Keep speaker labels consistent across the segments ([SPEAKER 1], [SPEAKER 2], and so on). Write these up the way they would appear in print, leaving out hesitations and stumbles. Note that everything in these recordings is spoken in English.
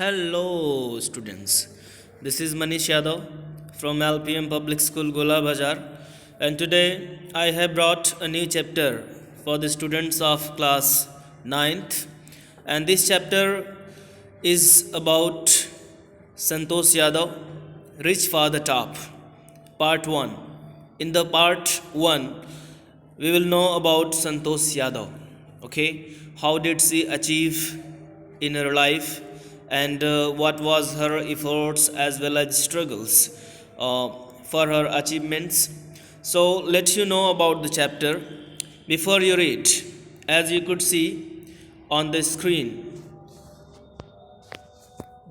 [SPEAKER 1] Hello, students. This is Manish Yadav from LPM Public School, Gola Bazaar, and today I have brought a new chapter for the students of class ninth. And this chapter is about Santosh Yadav, Rich for the Top, Part 1. In the Part 1, we will know about Santosh Yadav. Okay, how did she achieve in her life, and what was her efforts as well as struggles uh, for her achievements. So let you know about the chapter before you read. As you could see on the screen,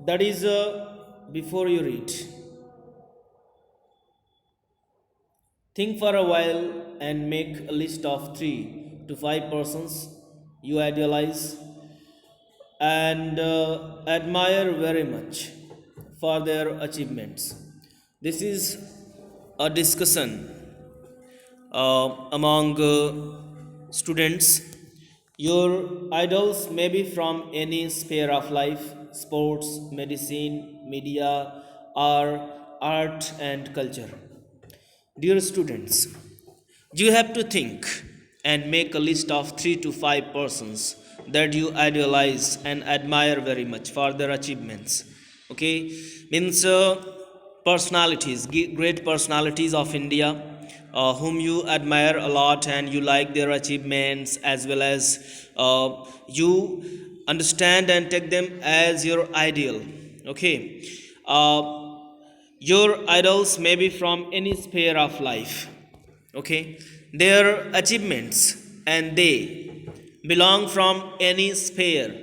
[SPEAKER 1] that is before you read, think for a while and make a list of 3 to 5 persons you idealize and admire very much for their achievements. This is a discussion among students. Your idols may be from any sphere of life: sports, medicine, media, or art and culture. Dear students, you have to think and make a list of 3 to 5 persons that you idealize and admire very much for their achievements. Okay, means personalities, great personalities of India, whom you admire a lot and you like their achievements, as well as you understand and take them as your ideal. Okay, your idols may be from any sphere of life. Okay, their achievements, and they belong from any sphere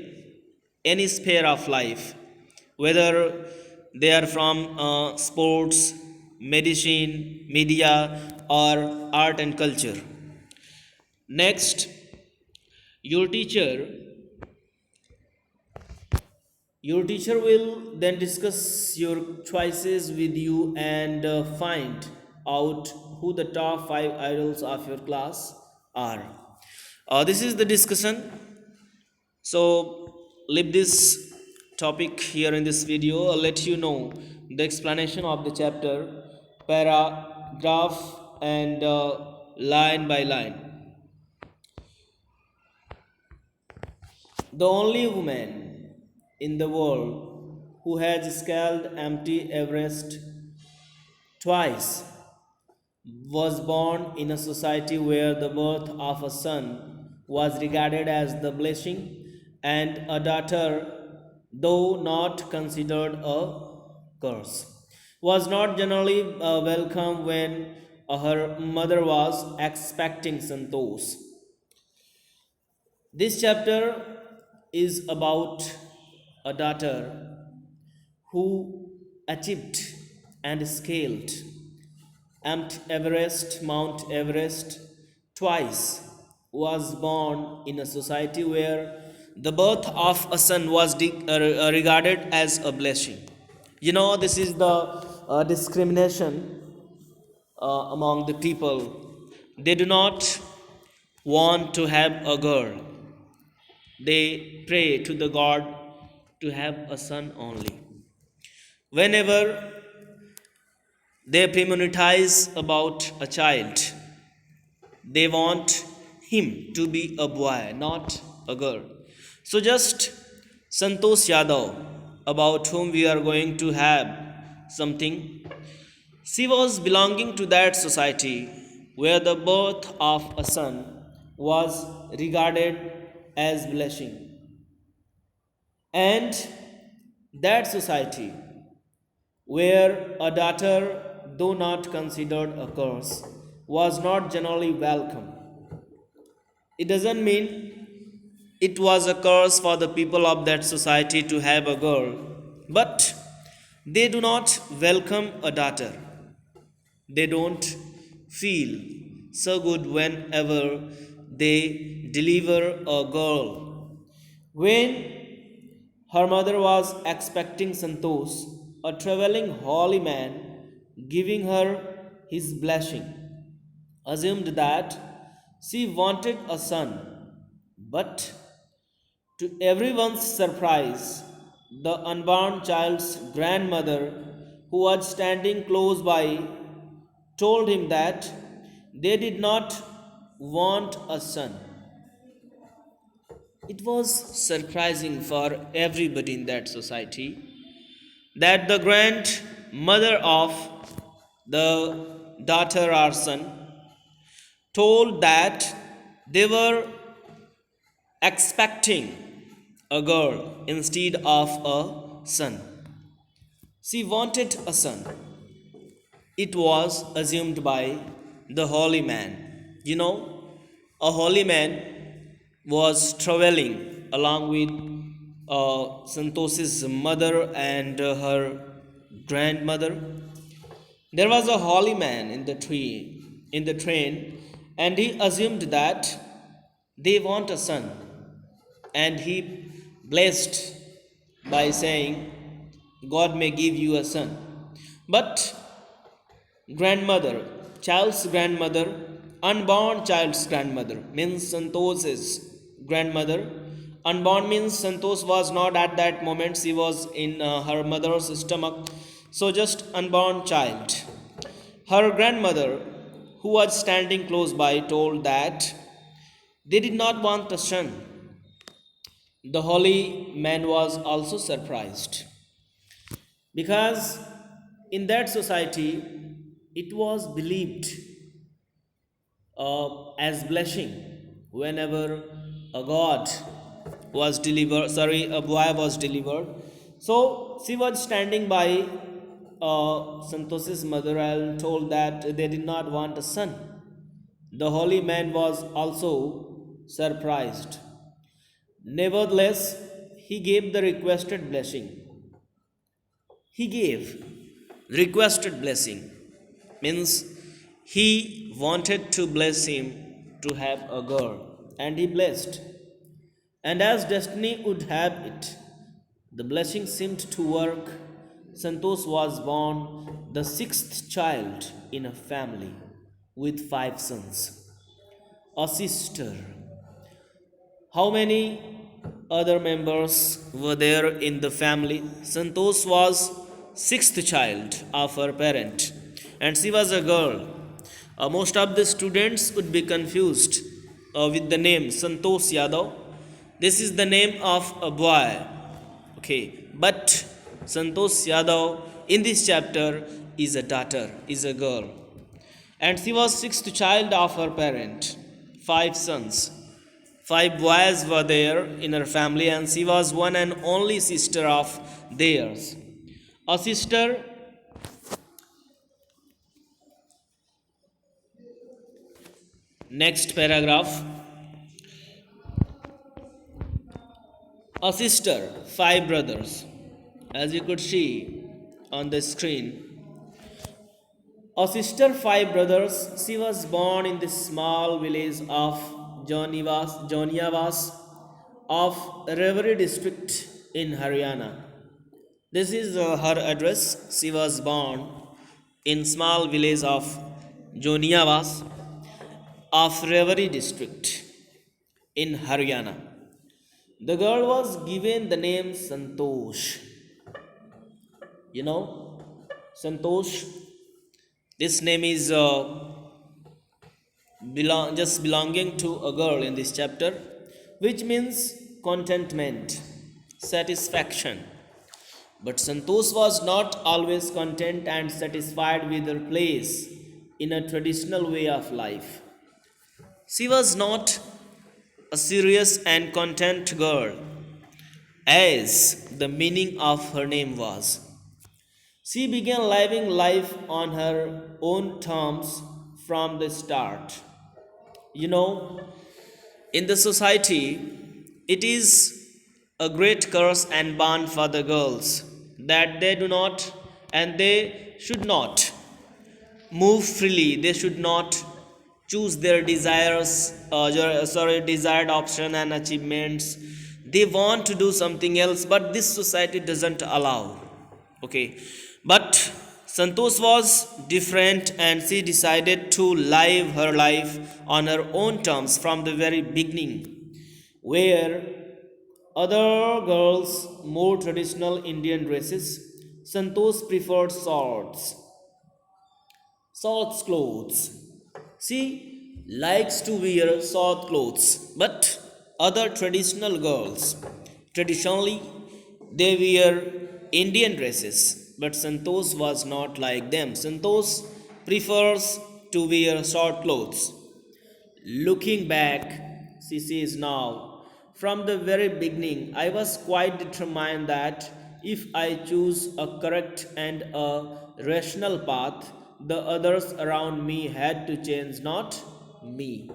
[SPEAKER 1] of life, whether they are from sports, medicine, media, or art and culture. Next, your teacher your teacher will then discuss your choices with you and find out who the top 5 idols of your class are. This is the discussion. So, leave this topic here in this video. I'll let you know the explanation of the chapter, paragraph, and line by line. The only woman in the world who has scaled empty Everest twice was born in a society where the birth of a son was regarded as the blessing, and a daughter, though not considered a curse, was not generally welcome when her mother was expecting Santosh. This chapter is about a daughter who achieved and scaled Mount Everest twice, was born in a society where the birth of a son was regarded as a blessing. You know, this is the discrimination among the people. They do not want to have a girl, they pray to the God to have a son only. Whenever they premonitize about a child, they want him to be a boy, not a girl. So, just Santosh Yadav, about whom we are going to have something, she was belonging to that society where the birth of a son was regarded as blessing. And that society where a daughter, though not considered a curse, was not generally welcome. It doesn't mean it was a curse for the people of that society to have a girl, but they do not welcome a daughter. They don't feel so good whenever they deliver a girl. When her mother was expecting Santosh, a traveling holy man, giving her his blessing, assumed that she wanted a son. But to everyone's surprise, The unborn child's grandmother, who was standing close by, told him that they did not want a son. It was surprising for everybody in that society that the grandmother of the daughter or son told that they were expecting a girl instead of a son. She wanted a son. It was assumed by the holy man. A holy man was traveling along with Santosh's mother and her grandmother. There was a holy man in the train, and he assumed that they want a son, and he blessed by saying, God may give you a son. But grandmother, child's grandmother, unborn child's grandmother, means Santosh's grandmother. Unborn means Santosh was not at that moment, she was in her mother's stomach. So, just unborn child. Her grandmother, who was standing close by, told that they did not want a son. The holy man was also surprised because in that society it was believed as blessing whenever a god was delivered, sorry, a boy was delivered. So she was standing by Santosh's mother and told that they did not want a son. The holy man was also surprised. Nevertheless, he gave the requested blessing. He gave requested blessing, means he wanted to bless him to have a girl, and he blessed. And as destiny would have it, the blessing seemed to work. Santosh was born the sixth child in a family with five sons, a sister. How many other members were there in the family? Santosh was sixth child of her parent, and she was a girl. Most of the students would be confused with the name Santosh Yadav. This is the name of a boy. Okay, but Santosh Yadav in this chapter is a daughter, is a girl. And she was sixth child of her parent, five sons. Five boys were there in her family, and she was one and only sister of theirs. A sister, next paragraph. A sister, five brothers. As you could see on the screen, a sister, five brothers. She was born in the small village of Joniavas of Reverie district in Haryana. This is her address. She was born in small village of Joniavas of Reverie district in Haryana. The girl was given the name Santosh. Santosh. This name is just belonging to a girl in this chapter, which means contentment, satisfaction. But Santosh was not always content and satisfied with her place in a traditional way of life. She was not a serious and content girl, as the meaning of her name was. She began living life on her own terms from the start. You know, in the society, it is a great curse and ban for the girls that they do not and they should not move freely. They should not choose their desired option and achievements. They want to do something else, but this society doesn't allow. Okay, but Santosh was different, and she decided to live her life on her own terms from the very beginning, where Other girls more traditional Indian dresses. Santosh preferred shorts clothes. She likes to wear short clothes, but other traditional girls, traditionally, they wear Indian dresses, but Santosh was not like them. Santosh prefers to wear short clothes. Looking back, she says now, from the very beginning, I was quite determined that if I choose a correct and a rational path, the others around me had to change, not me.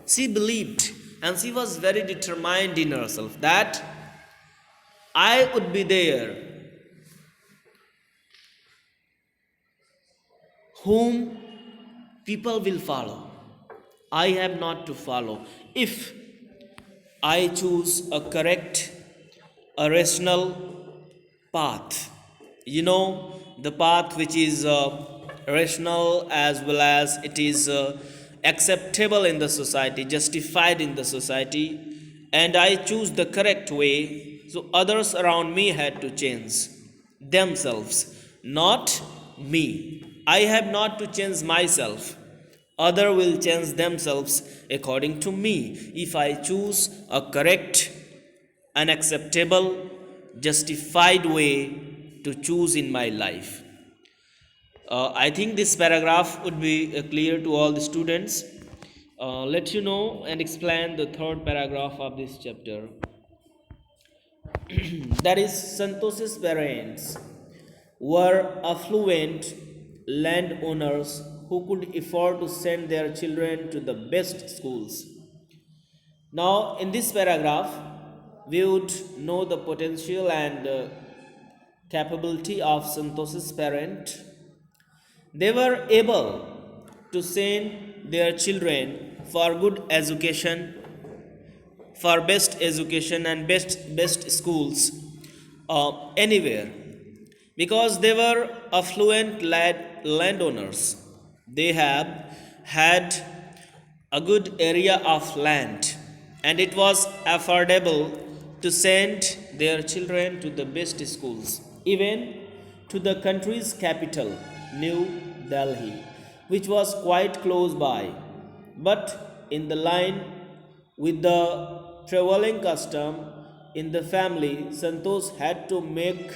[SPEAKER 1] She believed and she was very determined in herself that I would be there whom people will follow. I have not to follow. If I choose a correct, a rational path. The path which is rational as well as it is acceptable in the society, justified in the society, and I choose the correct way, so others around me had to change themselves, not me. I have not to change myself. Other will change themselves according to me if I choose a correct, unacceptable, justified way to choose in my life. I think this paragraph would be clear to all the students. Let you know and explain the third paragraph of this chapter. That is, Santosh's parents were affluent landowners who could afford to send their children to the best schools. Now, in this paragraph, we would know the potential and capability of Santosh's parent. They were able to send their children for good education, for best education and best schools anywhere, because they were affluent landowners. They have had a good area of land, and it was affordable to send their children to the best schools, even to the country's capital, New Delhi, which was quite close by. But in the line with the traveling custom in the family, Santosh had to make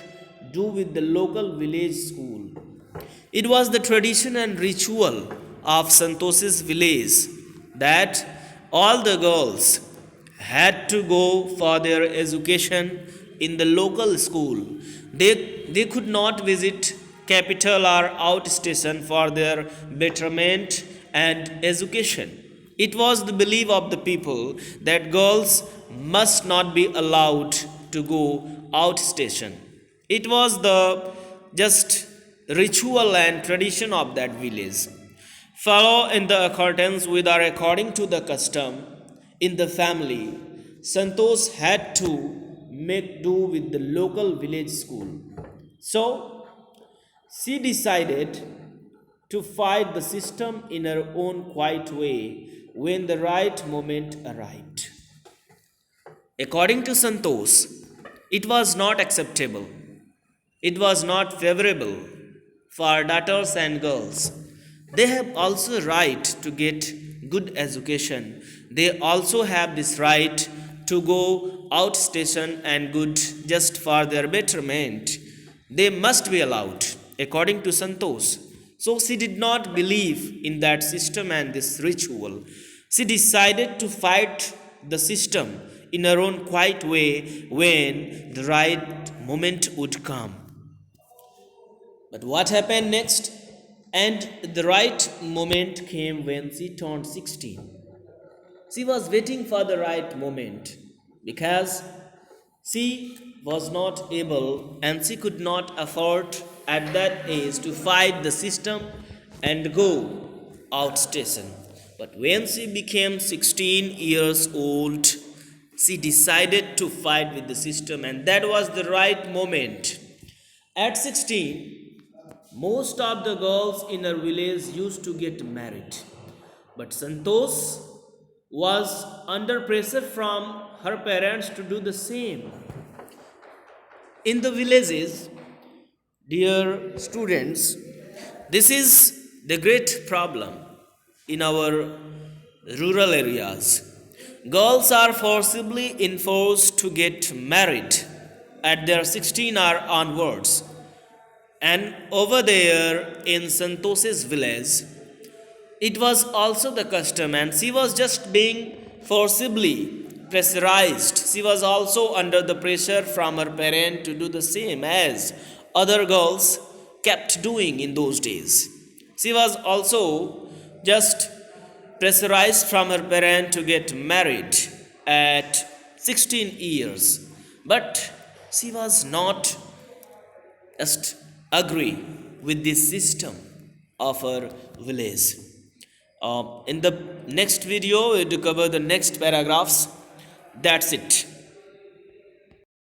[SPEAKER 1] do with the local village school. It was the tradition and ritual of Santosh's village that all the girls had to go for their education in the local school. They could not visit capital or outstation for their betterment and education. It was the belief of the people that girls must not be allowed to go outstation. It was the just ritual and tradition of that village. Follow in the accordance with or according to the custom in the family, Santosh had to make do with the local village school. So she decided to fight the system in her own quiet way when the right moment arrived. According to Santosh, it was not acceptable, it was not favorable for daughters and girls. They have also right to get good education. They also have this right to go outstation and good just for their betterment. They must be allowed, according to Santosh. So she did not believe in that system and this ritual. She decided to fight the system in her own quiet way when the right moment would come. But what happened next? And the right moment came when she turned 16. She was waiting for the right moment because she was not able and she could not afford at that age to fight the system and go outstation. But when she became 16 years old, she decided to fight with the system, and that was the right moment. At 16, most of the girls in her village used to get married. But Santosh was under pressure from her parents to do the same. In the villages, dear students, this is the great problem in our rural areas. Girls are forcibly enforced to get married at their 16 or onwards. And over there in Santosh's village, it was also the custom, and she was just being forcibly pressurized. She was also under the pressure from her parent to do the same as other girls kept doing in those days. She was also just pressurized from her parent to get married at 16 years. But she was not just agree with this system of her village. In the next video, we will cover the next paragraphs. That's it.